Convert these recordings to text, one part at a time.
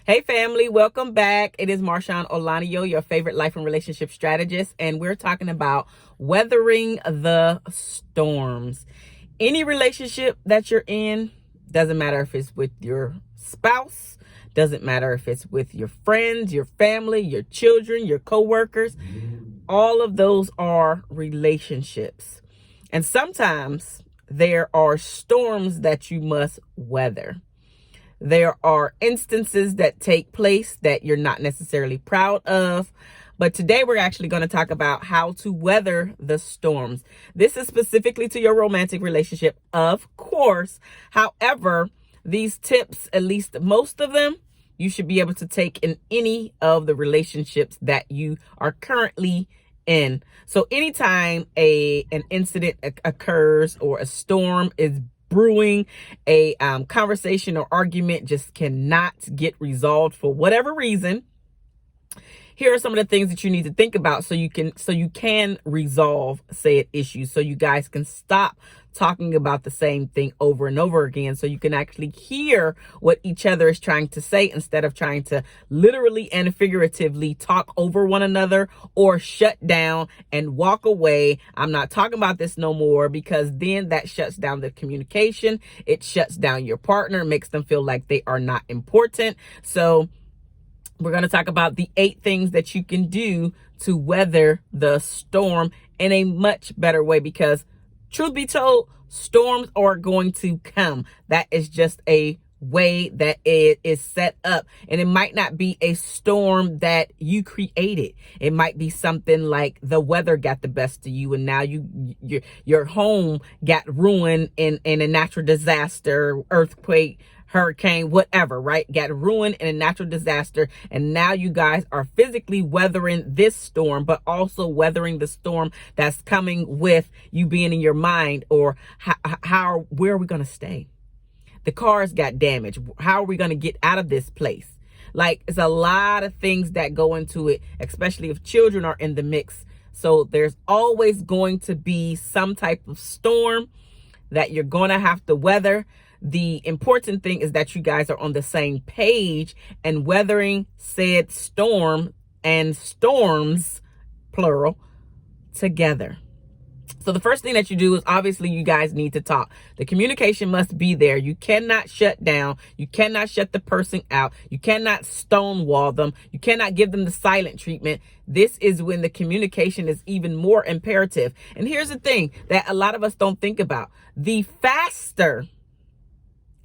Hey family, welcome back. It is MarshaunO, your favorite life and relationship strategist, and we're talking about weathering the storms. Any relationship that you're in, doesn't matter if it's with your spouse, doesn't matter if it's with your friends, your family, your children, your coworkers, all of those are relationships. And sometimes there are storms that you must weather. There are instances that take place that you're not necessarily proud of. But today we're actually going to talk about how to weather the storms. This is specifically to your romantic relationship, of course. However, these tips, at least most of them, you should be able to take in any of the relationships that you are currently in. So anytime an incident occurs or a storm is brewing, a conversation or argument just cannot get resolved for whatever reason, here are some of the things that you need to think about so you can resolve said issues, so you guys can stop talking about the same thing over and over again, so you can actually hear what each other is trying to say instead of trying to literally and figuratively talk over one another or shut down and walk away. I'm not talking about this no more, because then that shuts down the communication. It shuts down your partner, makes them feel like they are not important. So we're going to talk about the 8 things that you can do to weather the storm in a much better way, because truth be told, storms are going to come. That is just a way that it is set up. And it might not be a storm that you created. It might be something like the weather got the best of you, and now your home got ruined in a natural disaster, earthquake, hurricane, whatever, right? Got ruined in a natural disaster. And now you guys are physically weathering this storm, but also weathering the storm that's coming with you being in your mind, or where are we going to stay? The cars got damaged. How are we going to get out of this place? Like, it's a lot of things that go into it, especially if children are in the mix. So there's always going to be some type of storm that you're going to have to weather. The important thing is that you guys are on the same page and weathering said storm and storms, plural, together. So the first thing that you do is, obviously, you guys need to talk. The communication must be there. You cannot shut down. You cannot shut the person out. You cannot stonewall them. You cannot give them the silent treatment. This is when the communication is even more imperative. And here's the thing that a lot of us don't think about. The faster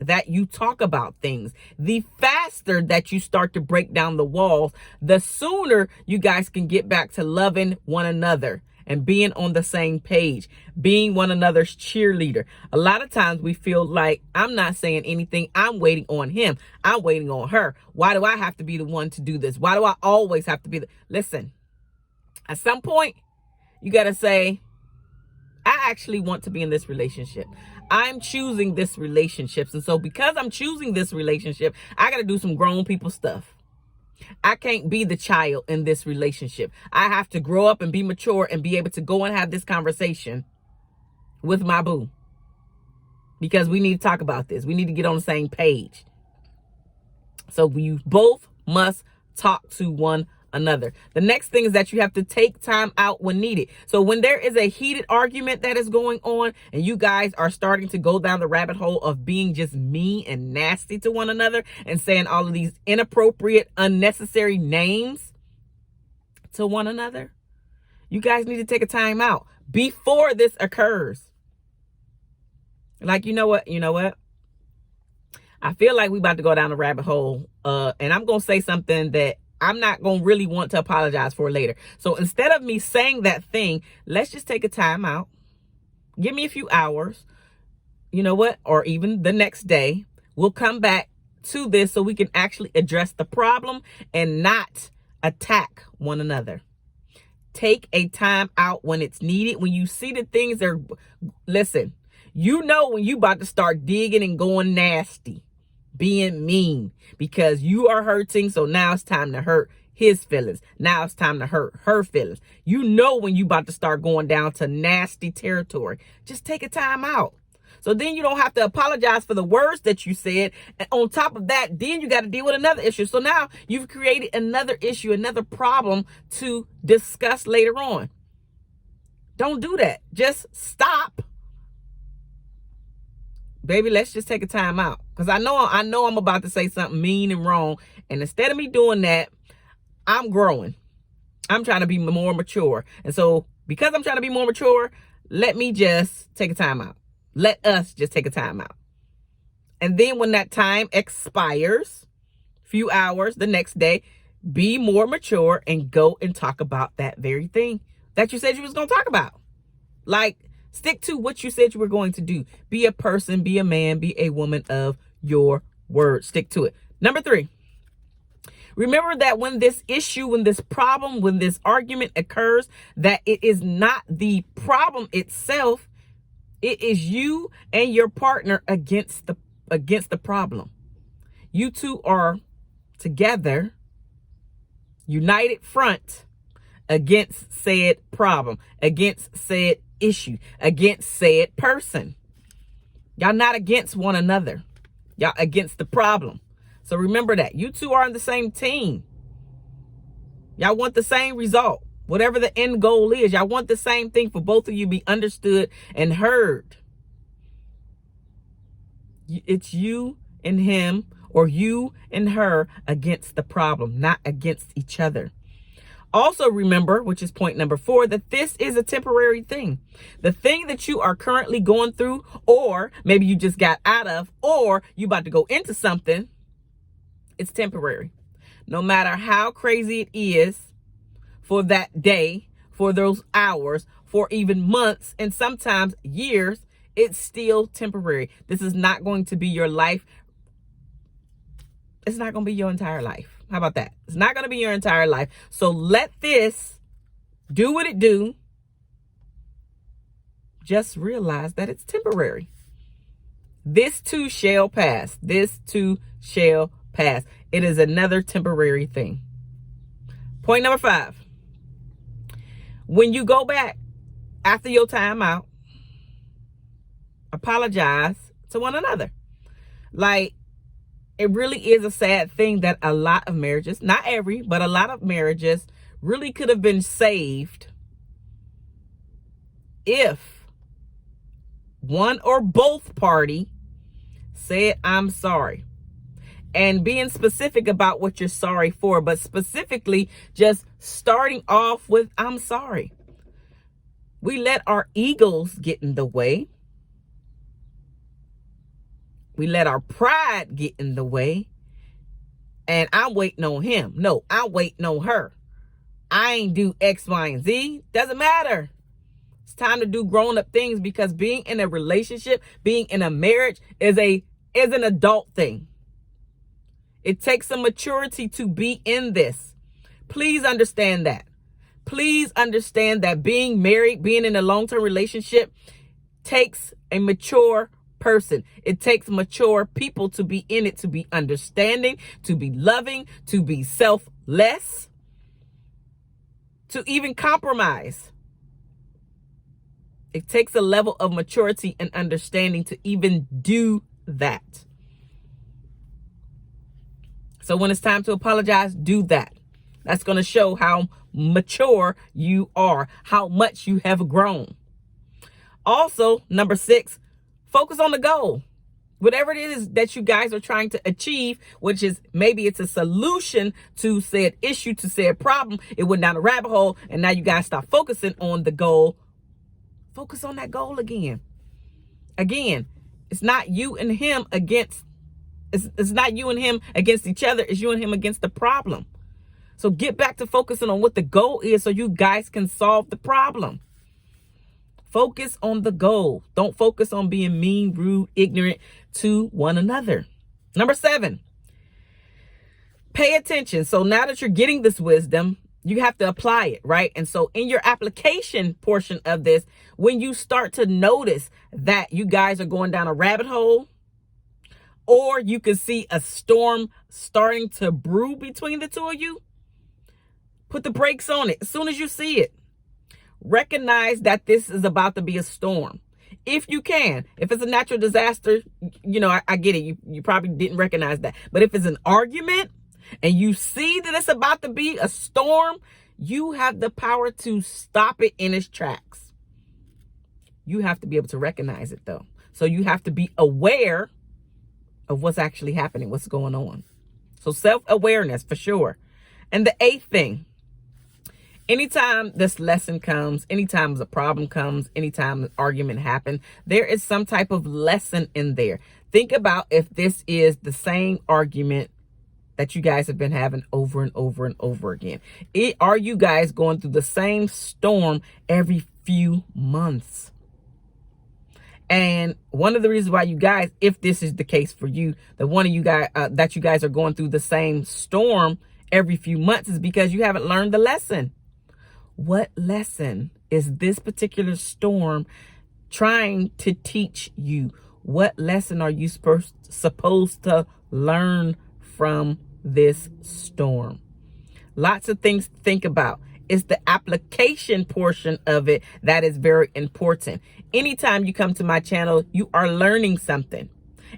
that you talk about things, the faster that you start to break down the walls, the sooner you guys can get back to loving one another and being on the same page, being one another's cheerleader. A lot of times we feel like, I'm not saying anything, I'm waiting on him, I'm waiting on her. Why do I have to be the one to do this? Why do I always have to be listen, at some point, you got to say, I actually want to be in this relationship. I'm choosing this relationship. And so because I'm choosing this relationship, I got to do some grown people stuff. I can't be the child in this relationship. I have to grow up and be mature and be able to go and have this conversation with my boo, because we need to talk about this. We need to get on the same page. So you both must talk to one another. The next thing is that you have to take time out when needed. So when there is a heated argument that is going on and you guys are starting to go down the rabbit hole of being just mean and nasty to one another and saying all of these inappropriate, unnecessary names to one another, you guys need to take a time out before this occurs. Like, you know what? I feel like we about to go down the rabbit hole, and I'm going to say something that I'm not going to really want to apologize for later. So instead of me saying that thing, let's just take a time out. Give me a few hours, you know what? Or even the next day, we'll come back to this so we can actually address the problem and not attack one another. Take a time out when it's needed. When you see the things are, listen, you know when you about to start digging and going nasty, being mean, because you are hurting. So now it's time to hurt his feelings. Now it's time to hurt her feelings. You know when you about to start going down to nasty territory. Just take a time out So then you don't have to apologize for the words that you said. And on top of that, then you got to deal with another issue. So now you've created another issue, another problem to discuss later on. Don't do that. Just stop. Baby, let's just take a time out. Because I know I'm about to say something mean and wrong. And instead of me doing that, I'm growing. I'm trying to be more mature. And so because I'm trying to be more mature, let me just take a time out. Let us just take a time out. And then when that time expires, few hours the next day, be more mature and go and talk about that very thing that you said you was going to talk about. Like, stick to what you said you were going to do. Be a person, be a man, be a woman of your word. Stick to it. Number 3, remember that when this issue, when this problem, when this argument occurs, that it is not the problem itself. It is you and your partner against the problem. You two are together, united front against said problem, against said issue, against said person. Y'all not against one another. Y'all against the problem. So remember that. You two are on the same team. Y'all want the same result. Whatever the end goal is, y'all want the same thing for both of you to be understood and heard. It's you and him, or you and her against the problem, not against each other. Also remember, which is point number 4, that this is a temporary thing. The thing that you are currently going through, or maybe you just got out of, or you about to go into something, it's temporary. No matter how crazy it is for that day, for those hours, for even months, and sometimes years, it's still temporary. This is not going to be your life. It's not going to be your entire life. How about that? It's not going to be your entire life. So let this do what it do. Just realize that it's temporary. This too shall pass. This too shall pass. It is another temporary thing. Point number 5. When you go back after your time out, apologize to one another. Like, it really is a sad thing that a lot of marriages, not every, but a lot of marriages really could have been saved if one or both party said, I'm sorry. And being specific about what you're sorry for, but specifically just starting off with, I'm sorry. We let our egos get in the way. We let our pride get in the way. And I'm waiting on him. No, I'm waiting on her. I ain't do X, Y, and Z. Doesn't matter. It's time to do grown-up things, because being in a relationship, being in a marriage is an adult thing. It takes some maturity to be in this. Please understand that. Please understand that being married, being in a long-term relationship takes a mature person. It takes mature people to be in it, to be understanding, to be loving, to be selfless, to even compromise. It takes a level of maturity and understanding to even do that. So when it's time to apologize, do that. That's going to show how mature you are, how much you have grown. Also, number 6, focus on the goal. Whatever it is that you guys are trying to achieve, which is maybe it's a solution to said issue, to said problem. It went down a rabbit hole, and now you guys start focusing on the goal. Focus on that goal again. Again, it's not you and him against, it's not you and him against each other. It's you and him against the problem. So get back to focusing on what the goal is so you guys can solve the problem. Focus on the goal. Don't focus on being mean, rude, ignorant to one another. Number 7, pay attention. So now that you're getting this wisdom, you have to apply it, right? And so in your application portion of this, when you start to notice that you guys are going down a rabbit hole, or you can see a storm starting to brew between the two of you, put the brakes on it as soon as you see it. Recognize that this is about to be a storm. If you can. If it's a natural disaster, you know, I get it. You probably didn't recognize that. But if it's an argument and you see that it's about to be a storm, you have the power to stop it in its tracks. You have to be able to recognize it, though. So you have to be aware of what's actually happening, what's going on. So self-awareness for sure. And the 8th thing, anytime this lesson comes, anytime a problem comes, anytime an argument happens, there is some type of lesson in there. Think about if this is the same argument that you guys have been having over and over and over again. Are you guys going through the same storm every few months? And one of the reasons why you guys, if this is the case for you, that one of you guys, that you guys are going through the same storm every few months is because you haven't learned the lesson. What lesson is this particular storm trying to teach you? What lesson are you supposed to learn from this storm? Lots of things to think about. It's the application portion of it that is very important. Anytime you come to my channel, you are learning something.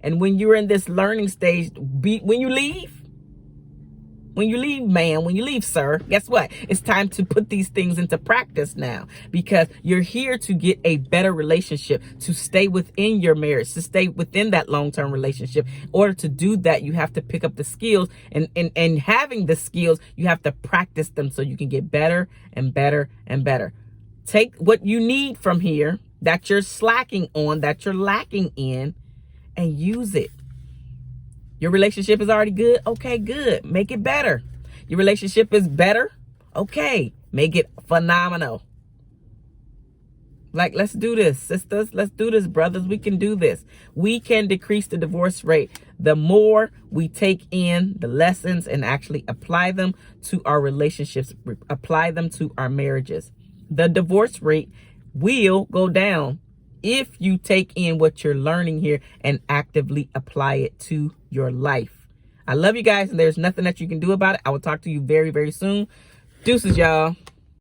And when you're in this learning stage, when you leave, man, when you leave, sir, guess what? It's time to put these things into practice now, because you're here to get a better relationship, to stay within your marriage, to stay within that long-term relationship. In order to do that, you have to pick up the skills, and having the skills, you have to practice them so you can get better and better and better. Take what you need from here that you're slacking on, that you're lacking in, and use it. Your relationship is already good. Okay, good. Make it better. Your relationship is better. Okay, make it phenomenal. Like, let's do this, sisters. Let's do this, brothers. We can do this. We can decrease the divorce rate. The more we take in the lessons and actually apply them to our relationships, apply them to our marriages, the divorce rate will go down if you take in what you're learning here and actively apply it to your life. I love you guys, and there's nothing that you can do about it. I will talk to you very, very soon. Deuces, y'all.